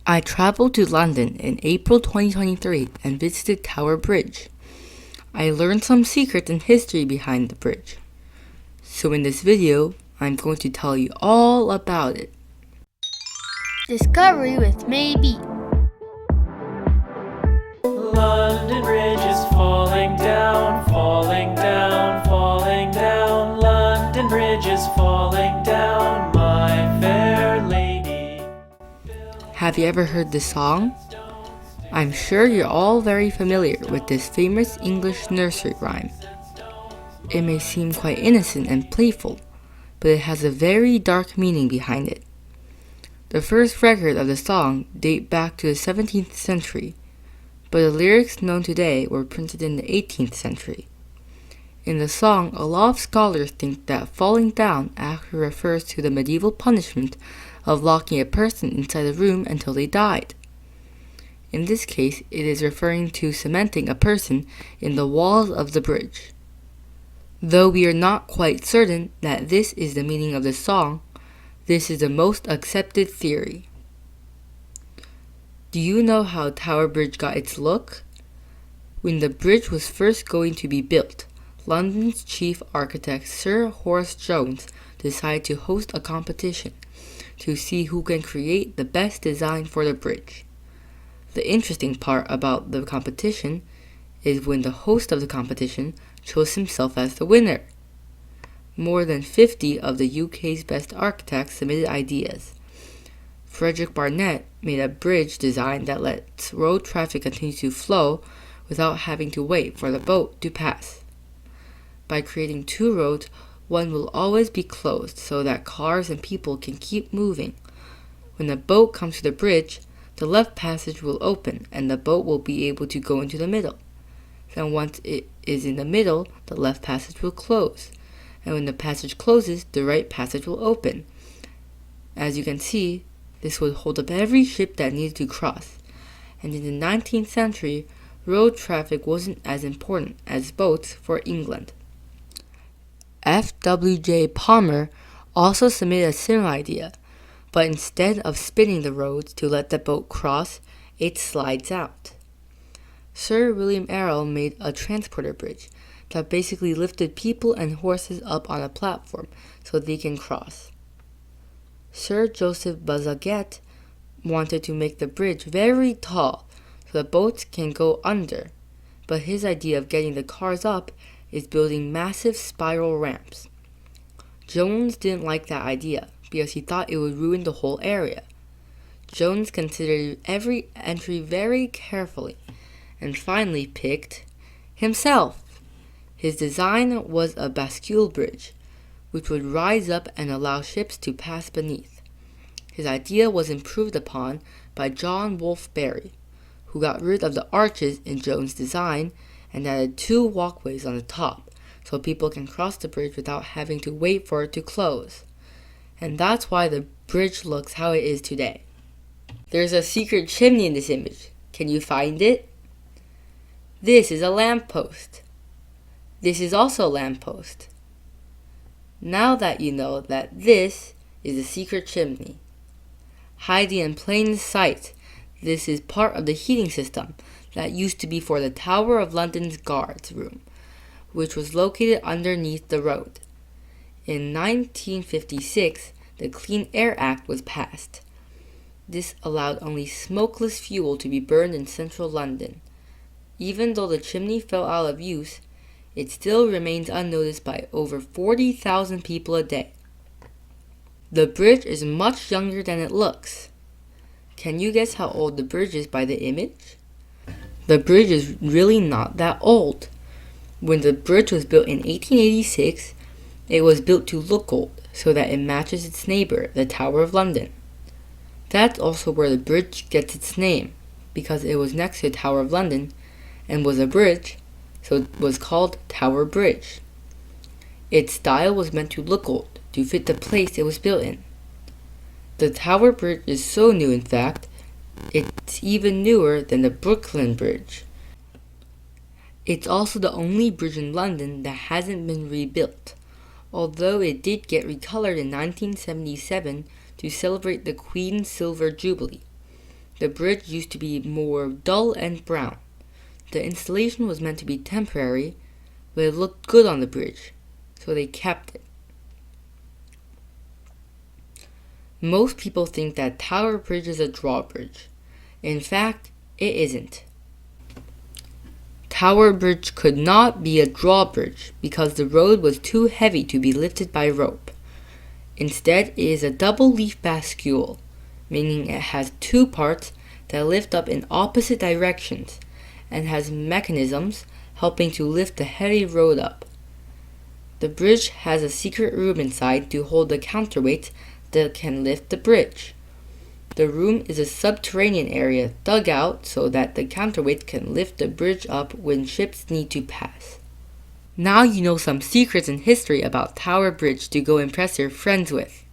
I traveled to London in April 2023 and visited Tower Bridge. I learned some secrets and history behind the bridge. So in this video, I'm going to tell you all about it. Discovery with Maybee. London Bridge is falling down, falling down, falling down. London Bridge is falling down, my fair lady. Have you ever heard this song? I'm sure you're all very familiar with this famous English nursery rhyme. It may seem quite innocent and playful, but it has a very dark meaning behind it. The first record of the song date back to the 17th century, but the lyrics known today were printed in the 18th century. In the song, a lot of scholars think that falling down actually refers to the medieval punishment of locking a person inside a room until they died. In this case, it is referring to cementing a person in the walls of the bridge. Though we are not quite certain that this is the meaning of the song, this is the most accepted theory. Do you know how Tower Bridge got its look? When the bridge was first going to be built, London's chief architect Sir Horace Jones decided to host a competition to see who can create the best design for the bridge. The interesting part about the competition is when the host of the competition chose himself as the winner. More than 50 of the UK's best architects submitted ideas. Frederick Barnett made a bridge design that lets road traffic continue to flow without having to wait for the boat to pass. By creating two roads, one will always be closed so that cars and people can keep moving. When the boat comes to the bridge, the left passage will open and the boat will be able to go into the middle. Then once it is in the middle, the left passage will close. And when the passage closes, the right passage will open. As you can see, this would hold up every ship that needed to cross. And in the 19th century, road traffic wasn't as important as boats for England. F.W.J. Palmer also submitted a similar idea, but instead of spinning the roads to let the boat cross, it slides out. Sir William Errol made a transporter bridge that basically lifted people and horses up on a platform so they can cross. Sir Joseph Bazalgette wanted to make the bridge very tall so the boats can go under, but his idea of getting the cars up is building massive spiral ramps. Jones didn't like that idea because he thought it would ruin the whole area. Jones considered every entry very carefully and finally picked himself. His design was a bascule bridge, which would rise up and allow ships to pass beneath. His idea was improved upon by John Wolfe Barry, who got rid of the arches in Jones' design and added two walkways on the top so people can cross the bridge without having to wait for it to close. And that's why the bridge looks how it is today. There's a secret chimney in this image. Can you find it? This is a lamppost. This is also a lamppost. Now that you know that this is a secret chimney, hiding in plain sight, this is part of the heating system that used to be for the Tower of London's guards room, which was located underneath the road. In 1956, the Clean Air Act was passed. This allowed only smokeless fuel to be burned in central London. Even though the chimney fell out of use, it still remains unnoticed by over 40,000 people a day. The bridge is much younger than it looks. Can you guess how old the bridge is by the image? The bridge is really not that old. When the bridge was built in 1886, it was built to look old so that it matches its neighbor, the Tower of London. That's also where the bridge gets its name, because it was next to the Tower of London and was a bridge, so it was called Tower Bridge. Its style was meant to look old, to fit the place it was built in. The Tower Bridge is so new, in fact, it's even newer than the Brooklyn Bridge. It's also the only bridge in London that hasn't been rebuilt, although it did get recolored in 1977 to celebrate the Queen's Silver Jubilee. The bridge used to be more dull and brown. The installation was meant to be temporary, but it looked good on the bridge, so they kept it. Most people think that Tower Bridge is a drawbridge. In fact, it isn't. Tower Bridge could not be a drawbridge because the road was too heavy to be lifted by rope. Instead, it is a double leaf bascule, meaning it has two parts that lift up in opposite directions and has mechanisms helping to lift the heavy road up. The bridge has a secret room inside to hold the counterweights that can lift the bridge. The room is a subterranean area dug out so that the counterweight can lift the bridge up when ships need to pass. Now you know some secrets and history about Tower Bridge to go impress your friends with.